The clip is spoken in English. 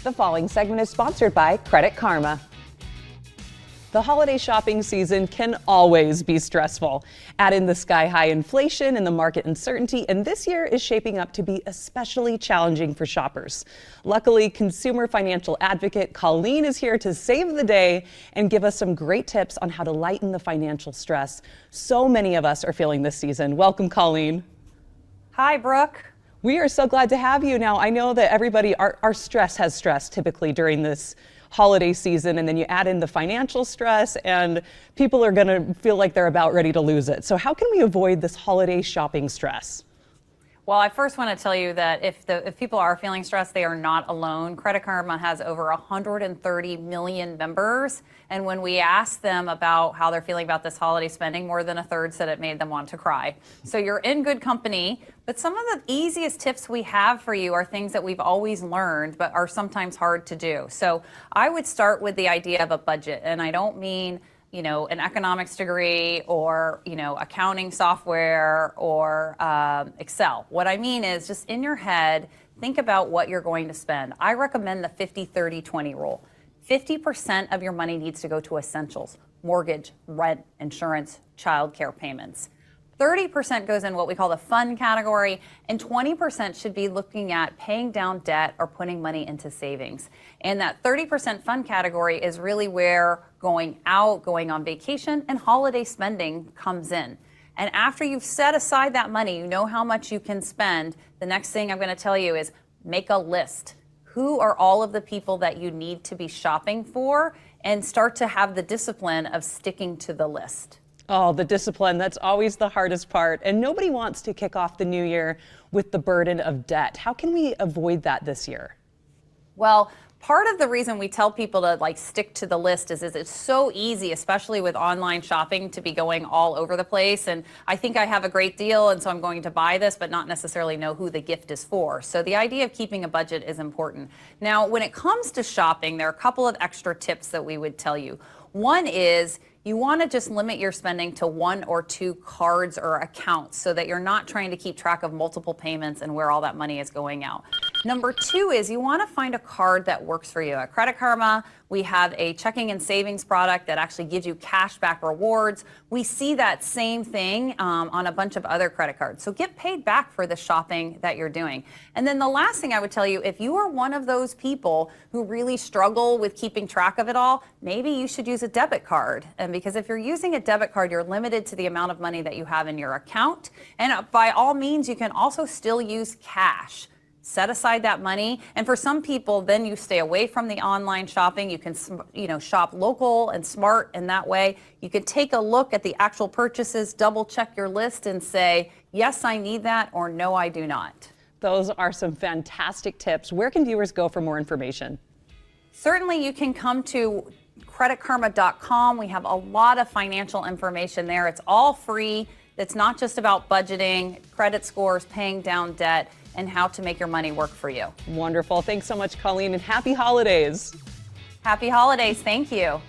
The following segment is sponsored by Credit Karma. The holiday shopping season can always be stressful. Add in the sky-high inflation and the market uncertainty, and this year is shaping up to be especially challenging for shoppers. Luckily, consumer financial advocate Colleen is here to save the day and give us some great tips on how to lighten the financial stress so many of us are feeling this season. Welcome, Colleen. Hi, Brooke. We are so glad to have you. Now, I know that everybody, our stress has stress typically during this holiday season, and then you add in the financial stress and people are going to feel like they're about ready to lose it. So how can we avoid this holiday shopping stress? Well, I first want to tell you that if people are feeling stressed, they are not alone. Credit Karma has over 130 million members. And when we asked them about how they're feeling about this holiday spending, more than a third said it made them want to cry. So you're in good company. But some of the easiest tips we have for you are things that we've always learned, but are sometimes hard to do. So I would start with the idea of a budget. And I don't mean an economics degree or, accounting software or Excel. What I mean is just in your head, think about what you're going to spend. I recommend the 50-30-20 rule. 50% of your money needs to go to essentials: mortgage, rent, insurance, childcare payments. 30% goes in what we call the fun category, and 20% should be looking at paying down debt or putting money into savings. And that 30% fun category is really where going out, going on vacation, and holiday spending comes in. And after you've set aside that money, you know how much you can spend, the next thing I'm going to tell you is make a list. Who are all of the people that you need to be shopping for, and start to have the discipline of sticking to the list. Oh, the discipline, that's always the hardest part. And nobody wants to kick off the new year with the burden of debt. How can we avoid that this year? Well, part of the reason we tell people to stick to the list is it's so easy, especially with online shopping, to be going all over the place. And I think I have a great deal, and so I'm going to buy this, but not necessarily know who the gift is for. So the idea of keeping a budget is important. Now, when it comes to shopping, there are a couple of extra tips that we would tell you. One is you want to just limit your spending to 1 or 2 cards or accounts so that you're not trying to keep track of multiple payments and where all that money is going out. Number 2 is you want to find a card that works for you. At Credit Karma, we have a checking and savings product that actually gives you cash back rewards. We see that same thing on a bunch of other credit cards. So get paid back for the shopping that you're doing. And then the last thing I would tell you, if you are one of those people who really struggle with keeping track of it all, maybe you should use a debit card. And because if you're using a debit card, you're limited to the amount of money that you have in your account. And by all means, you can also still use cash. Set aside that money. And for some people, then you stay away from the online shopping. You can, shop local and smart in that way. You can take a look at the actual purchases, double check your list and say, yes, I need that, or no, I do not. Those are some fantastic tips. Where can viewers go for more information? Certainly, you can come to creditkarma.com. We have a lot of financial information there. It's all free. It's not just about budgeting, credit scores, paying down debt, and how to make your money work for you. Wonderful. Thanks so much, Colleen, and happy holidays. Happy holidays. Thank you.